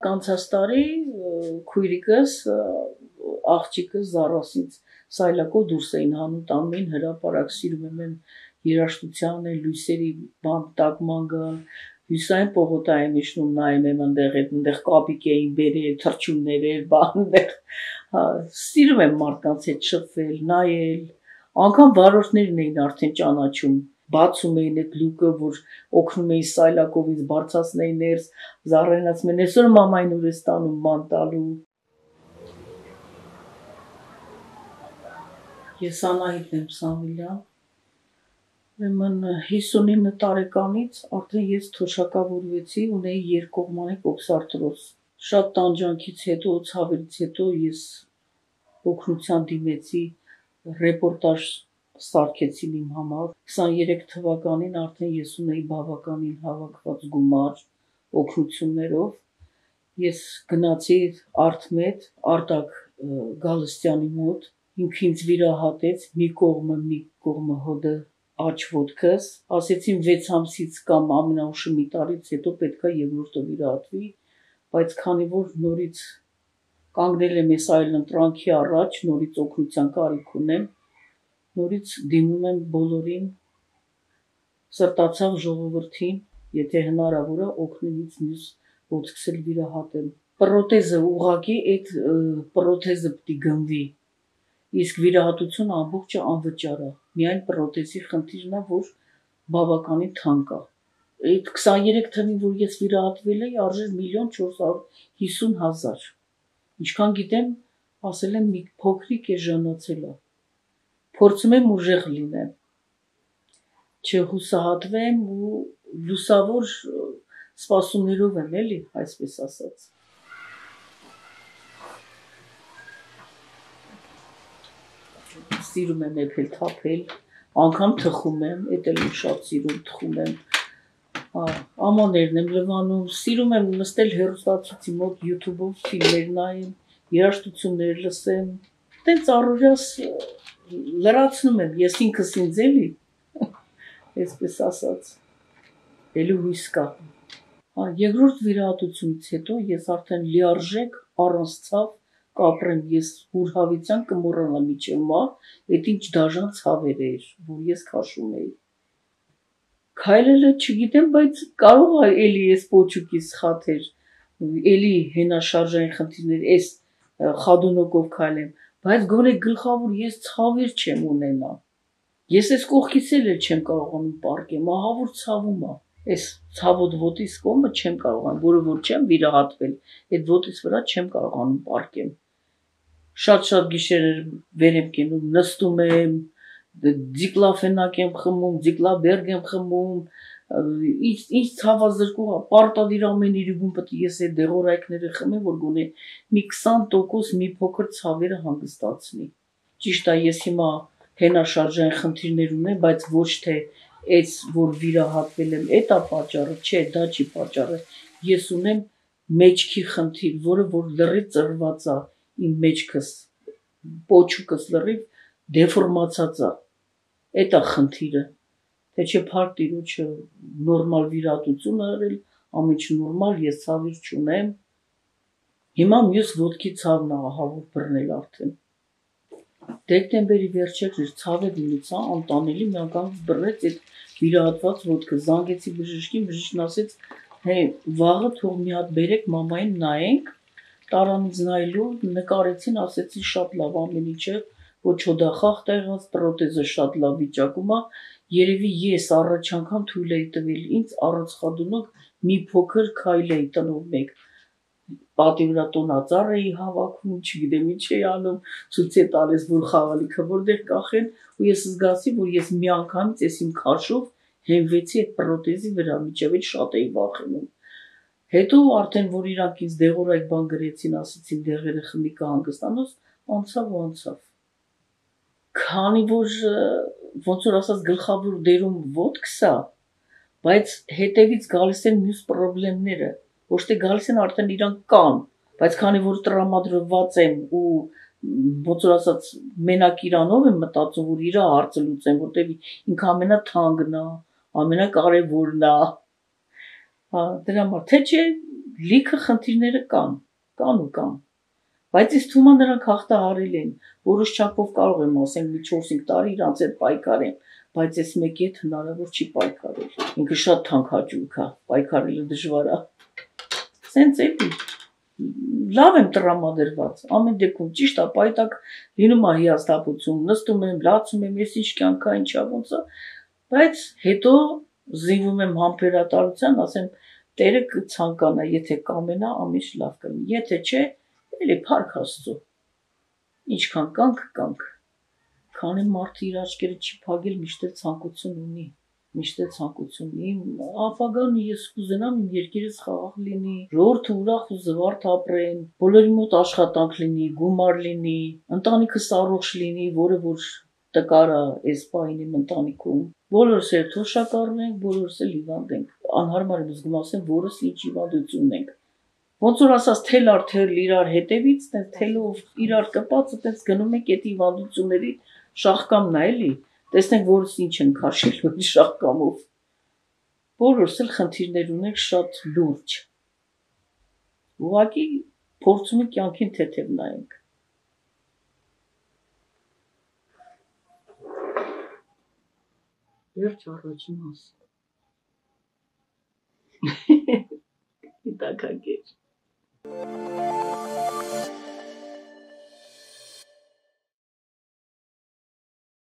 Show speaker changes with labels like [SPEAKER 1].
[SPEAKER 1] Կանցած տարի քույրիկս աղջիկս Զարասից սայլակով դուրս էին հանում տանում էին հրապարակ սիրում եմ են երաժշտության են լույսերի բան տակման գալ հյուսային պողոտային միջնում նայում եմ այնտեղ կապիկ էին բերել թռչուններ էր բան սիրում եմ մարդկանց հետ շփվել նայել անգամ վարորդներն էին արդեն ճանաչում բացում էին այդ լուկը, որ օգնում էին սայլակովից բարձրացնել ներս, զառայնացում են, այսօր մամային ուր է ստանում ման տալու։ Ես Անահիտն եմ Սամվելյան, ուրեմն 59 տարեկանից արդեն ես թոշակավորվեցի, ունեի երկկողմանի կոքսարթրոզ։ Շատ տանջանքից հետո, ցավերից հետո ես օգնության դիմեցի, ռեպորտաժ սարքեցին իմ համար 23 թվականին արդեն ես ունեի բավականին հավաքված գումար օգնություններով ես գնացի Արթմեդ Արտակ Գալստյանի մոտ ինքը ինձ վիրահատեց մի կողմը հոդը աջ ոտքս ասեցին 6 ամսից կամ ամենաուշը մի տարից հետո պետքա երկրորդը վիրահատվի բայց քանի որ նորից կանգնել եմ ես այլ ընտրանքի առաջ նորից օգնության կարիք ունեմ նորից դիմում եմ բոլորին սրտացավ ժողովրդին, եթե հնարավոր է օգնեմ ինձ մյուս ոտքս էլ վիրահատեմ։ Պրոթեզը ուղղակի այդ պրոթեզը պիտի գնվի։ Իսկ վիրահատությունը ամբողջը անվճար է։ Միայն պրոթեզի խնդիրն է, որ բավականին թանկ է։ Այդ 23 թվին, որ ես վիրահատվել էի, արժեր 1.450.000։ Ինչքան գիտեմ, ասել եմ մի փոքրիկ է ժանացել է։ Փորձում եմ ուժեղ լինեմ, չհուսահատվեմ ու լուսավոր սպասումներով եմ էլի, այսպես ասած։ Սիրում եմ եփել թափել, անգամ թխում եմ, էդ էլ շատ սիրում թխում եմ։ Ամաներն եմ լվանում, սիրում եմ նստել հեռուստացույցի մոտ YouTube-ով ֆիլմեր նայեմ, երաժշտություններ լսեմ, տենց առօրյաս լրացնում եմ, ես ինքս ինձ էլի, այսպես ասած, էլի հույս կա։ Երկրորդ վիրահատությունից հետո ես արդեն լիարժեք առանց ցավ կապրեմ, ես հուրհավիցյան կմոռանամ մինչև մահ, այդ ինչ դաժան ցավեր էր, որ ես քաշում էի։ Քայլելը չգիտեմ, բայց կարող է էլի ես պոչուկիս խաթեր, էլի հենաշարժային խնդիրներ, այս խադունոկով քայլեմ, բայց գոնե գլխավոր ես ցավեր չեմ ունենա։ Ես այս կողքից էլ չեմ կարողանում պառկեմ, ահա որ ցավում է։ Այս ցավոտ ոտիս կողմը չեմ կարողանում, որը որ չեմ վիրահատվել, այդ ոտիս վրա չեմ կարողանում պառկեմ։ Շատ գիշերներ վեր եմ կենում, նստում եմ, դիկլաֆենակ եմ խմում, դիկլաբերգ եմ խմում, ինչ ցավազրկող է, պարտադիր ամեն իրիկում պետք է ես այդ դեղորայքները խմեմ, որ գոնե մի 20% մի փոքր ցավերը հանգստացնի։ Ճիշտ է, ես հիմա հենաշարժային խնդիրներ ունեմ, բայց ոչ թե այս որ վիրահատվել եմ, դա պատճառը չէ, դա չի պատճառը։ Ես ունեմ մեջքի խնդիր, որը որ լրիվ ծրված է իմ մեջքս, պոչուկս լրիվ դեֆորմացած է։ Դա խնդիրը։ Թե չէ փառք Տիրոջը նորմալ վիրահատություն արել, ամեն ինչ նորմալ, ես ցավեր չունեմ։ Հիմա մյուս ոտքի ցավն է, ահա որ բռնել արդեն։ Դեկտեմբերի վերջերն էր ցավեր ունեցա, անտանելի մի անգամ բռնեց այդ վիրահատված ոտքը, զանգեցի բժշկին, բժիշկն ասեց, հե վաղը թող մի հատ բերեք մամային նայենք, տարան ինձ նայելու, նկարեցին, ասեցին շատ լավ ամեն ինչը, ոչ հոդախախ տեղած, պրոթեզը շատ լավ վիճակում է, երևի ես առաջ անգամ թույլ էի տվել ինձ առանցխադունոկ մի փոքր քայլ էի տնով մեկ պատի վրա տոնածառ էի հավաքում, չգիտեմ ինչ էի անում, ցույց է տալիս, որ խաղալիքը որտեղ կախեն, ու ես զգացի, որ ես մի անգամից ես իմ քաշով հենվեցի այդ պրոթեզի վրա, միջև էլ շատ էի վախենում։ Հետո արդեն որ իրանք ինձ դեղորայք բան գրեցին, ասեցին դեղերը խմի կհանգստանաս, անցավ։ Քանի որ ոնց որ ասած գլխավոր դերում ոտքս է, բայց հետևից գալիս են մյուս խնդիրները, ոչ թե գալիս են արդեն իրանք կան, բայց քանի որ տրամադրված եմ ու ոնց որ ասած մենակ իրանով եմ մտածում, որ իր հարցը լուծեմ, որտեղ ինքը ամենաթանկն է, ամենակարևորն է։ Հա, դրա համար թե չէ լիքը խնդիրները կան ու կան։ Բայց ինձ թվում է նրանք հաղթահարել են։ Որոշ չափով կարող եմ ասել մի 4-5 տարի իրանց հետ պայքարեմ, բայց այս մեկի հետ հնարավոր չի պայքարել։ Ինքը շատ թանկ հաճույք է, պայքարելը դժվար է։ Սենց էլի լավ եմ տրամադրված, ամեն դեպքում ճիշտ է, պայտակ լինում է հիասթափություն, նստում եմ, լացում եմ, ես ինչ կյանքա, ինչա ոնց է, բայց հետո զինվում եմ համբերատարության, ասեմ, Տերը կցանկանա, եթե կամենա, ամեն ինչ լավ կլինի, եթե չէ, էլի փառք Աստծո։ Ինչքան կանք, քանի մարդը իր աչքերը չի փակել, միշտ ցանկություն ունի, Իմ ապագան ես կուզենամ իմ երկիրս խաղաղ լինի, ժողովուրդը ուրախ ու զվարթ ապրեն, բոլորի մոտ աշխատանք լինի, գումար լինի, ընտանիքս առողջ լինի, որը որ տկար է այս պահին իմ ընտանիքում։ Բոլորս էլ թոշակառու ենք, բոլորս էլ հիվանդ ենք։ Անհարմար եմ զգում ասեմ, որս ինչ հիվանդություն ունենք։ Ոնց որ ասած թել իրար հետևից, թելով իրար կպած, այդպես գնում ենք այդ հիվանդությունների շախկամն է, էլի։ Տեսնենք որս ինչ են քաշելու շախկամով։ Բոլորս էլ խնդիրներ ունենք շատ լուրջ։ Ուղղակի փորձում ենք կյանքին թեթև նայենք։ Վերջ առաջին մաս։ Դակակեր։